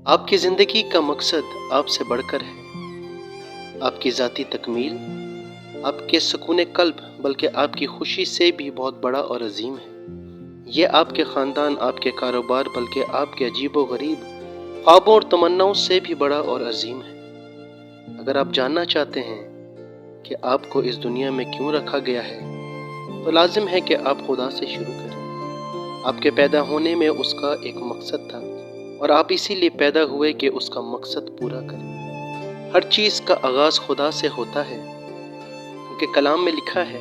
آپ کی زندگی کا مقصد آپ سے بڑھ کر ہے۔ آپ کی ذاتی تکمیل آپ کے سکون قلب بلکہ آپ کی خوشی سے بھی بہت بڑا اور عظیم ہے۔ یہ آپ کے خاندان، آپ کے کاروبار بلکہ آپ کے عجیب و غریب خوابوں اور تمناؤں سے بھی بڑا اور عظیم ہے۔ اگر آپ جاننا چاہتے ہیں کہ آپ کو اس دنیا میں کیوں رکھا گیا ہے تو لازم ہے کہ آپ خدا سے شروع کریں۔ آپ کے پیدا ہونے میں اس کا ایک مقصد تھا اور آپ اسی لیے پیدا ہوئے کہ اس کا مقصد پورا کریں۔ ہر چیز کا آغاز خدا سے ہوتا ہے کیونکہ کلام میں لکھا ہے،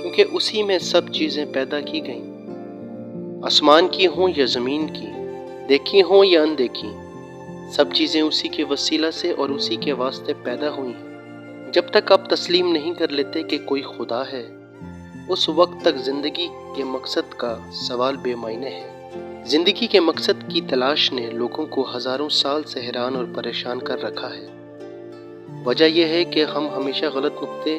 کیونکہ اسی میں سب چیزیں پیدا کی گئیں، آسمان کی ہوں یا زمین کی، دیکھی ہوں یا اندیکھی، سب چیزیں اسی کے وسیلہ سے اور اسی کے واسطے پیدا ہوئی ہیں۔ جب تک آپ تسلیم نہیں کر لیتے کہ کوئی خدا ہے، اس وقت تک زندگی کے مقصد کا سوال بے معنی ہے۔ زندگی کے مقصد کی تلاش نے لوگوں کو ہزاروں سال سے حیران اور پریشان کر رکھا ہے۔ وجہ یہ ہے کہ ہم ہمیشہ غلط نقطے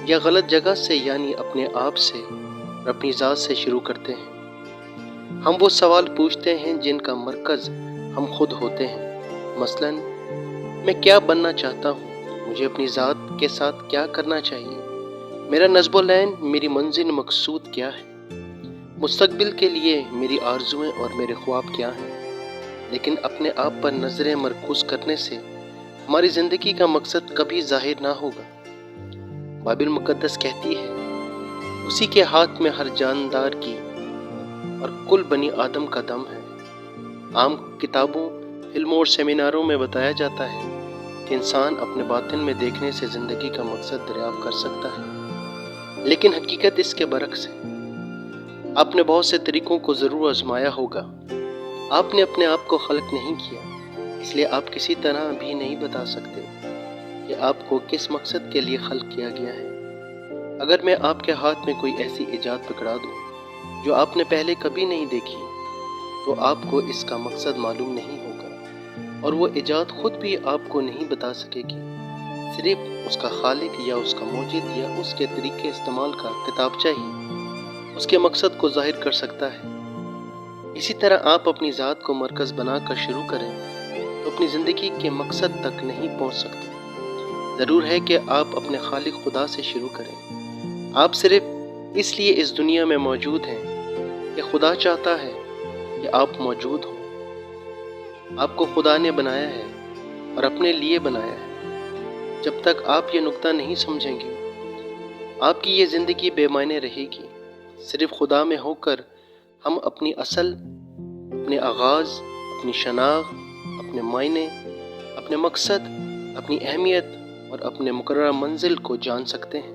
یا غلط جگہ سے یعنی اپنے آپ سے اور اپنی ذات سے شروع کرتے ہیں۔ ہم وہ سوال پوچھتے ہیں جن کا مرکز ہم خود ہوتے ہیں۔ مثلاً میں کیا بننا چاہتا ہوں؟ مجھے اپنی ذات کے ساتھ کیا کرنا چاہیے؟ میرا نصب العین، میری منزل مقصود کیا ہے؟ مستقبل کے لیے میری آرزویں اور میرے خواب کیا ہیں؟ لیکن اپنے آپ پر نظریں مرکوز کرنے سے ہماری زندگی کا مقصد کبھی ظاہر نہ ہوگا۔ بائبل مقدس کہتی ہے، اسی کے ہاتھ میں ہر جاندار کی اور کل بنی آدم کا دم ہے۔ عام کتابوں، فلموں اور سیمیناروں میں بتایا جاتا ہے کہ انسان اپنے باطن میں دیکھنے سے زندگی کا مقصد دریافت کر سکتا ہے، لیکن حقیقت اس کے برعکس ہے۔ آپ نے بہت سے طریقوں کو ضرور آزمایا ہوگا۔ آپ نے اپنے آپ کو خلق نہیں کیا، اس لیے آپ کسی طرح بھی نہیں بتا سکتے کہ آپ کو کس مقصد کے لیے خلق کیا گیا ہے۔ اگر میں آپ کے ہاتھ میں کوئی ایسی ایجاد پکڑا دوں جو آپ نے پہلے کبھی نہیں دیکھی تو آپ کو اس کا مقصد معلوم نہیں ہوگا، اور وہ ایجاد خود بھی آپ کو نہیں بتا سکے گی۔ صرف اس کا خالق یا اس کا موجد یا اس کے طریقے استعمال کا کتابچہ ہی اس کے مقصد کو ظاہر کر سکتا ہے۔ اسی طرح آپ اپنی ذات کو مرکز بنا کر شروع کریں تو اپنی زندگی کے مقصد تک نہیں پہنچ سکتے۔ ضرور ہے کہ آپ اپنے خالق خدا سے شروع کریں۔ آپ صرف اس لیے اس دنیا میں موجود ہیں کہ خدا چاہتا ہے کہ آپ موجود ہوں۔ آپ کو خدا نے بنایا ہے اور اپنے لیے بنایا ہے۔ جب تک آپ یہ نقطہ نہیں سمجھیں گے، آپ کی یہ زندگی بے معنی رہے گی۔ صرف خدا میں ہو کر ہم اپنی اصل، اپنے آغاز، اپنی شناخت، اپنے معنی، اپنے مقصد، اپنی اہمیت اور اپنے مقررہ منزل کو جان سکتے ہیں۔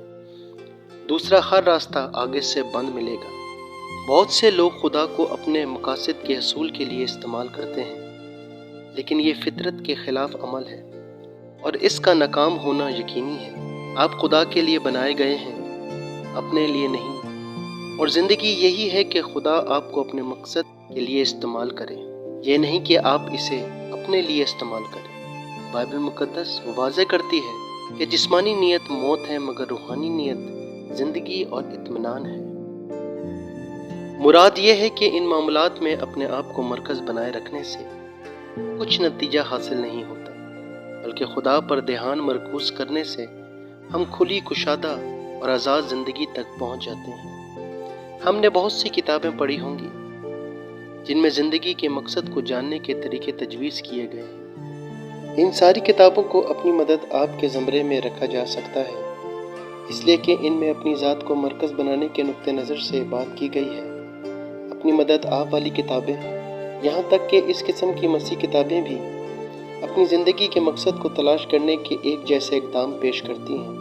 دوسرا ہر راستہ آگے سے بند ملے گا۔ بہت سے لوگ خدا کو اپنے مقاصد کے حصول کے لیے استعمال کرتے ہیں، لیکن یہ فطرت کے خلاف عمل ہے اور اس کا ناکام ہونا یقینی ہے۔ آپ خدا کے لیے بنائے گئے ہیں، اپنے لیے نہیں، اور زندگی یہی ہے کہ خدا آپ کو اپنے مقصد کے لیے استعمال کرے، یہ نہیں کہ آپ اسے اپنے لیے استعمال کریں۔ بائبل مقدس واضح کرتی ہے کہ جسمانی نیت موت ہے مگر روحانی نیت زندگی اور اطمینان ہے۔ مراد یہ ہے کہ ان معاملات میں اپنے آپ کو مرکز بنائے رکھنے سے کچھ نتیجہ حاصل نہیں ہوتا، بلکہ خدا پر دھیان مرکوز کرنے سے ہم کھلی، کشادہ اور آزاد زندگی تک پہنچ جاتے ہیں۔ ہم نے بہت سی کتابیں پڑھی ہوں گی جن میں زندگی کے مقصد کو جاننے کے طریقے تجویز کیے گئے ہیں۔ ان ساری کتابوں کو اپنی مدد آپ کے زمرے میں رکھا جا سکتا ہے، اس لیے کہ ان میں اپنی ذات کو مرکز بنانے کے نقطہ نظر سے بات کی گئی ہے۔ اپنی مدد آپ والی کتابیں، یہاں تک کہ اس قسم کی مسیح کتابیں بھی، اپنی زندگی کے مقصد کو تلاش کرنے کے ایک جیسے اقدام پیش کرتی ہیں۔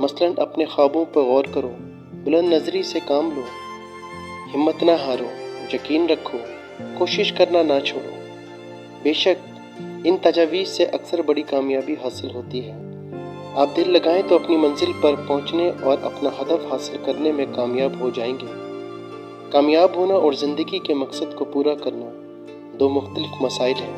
مثلاً اپنے خوابوں پر غور کرو، بلند نظری سے کام لو، ہمت نہ ہارو، یقین رکھو، کوشش کرنا نہ چھوڑو۔ بے شک ان تجاویز سے اکثر بڑی کامیابی حاصل ہوتی ہے۔ آپ دل لگائیں تو اپنی منزل پر پہنچنے اور اپنا ہدف حاصل کرنے میں کامیاب ہو جائیں گے۔ کامیاب ہونا اور زندگی کے مقصد کو پورا کرنا دو مختلف مسائل ہیں۔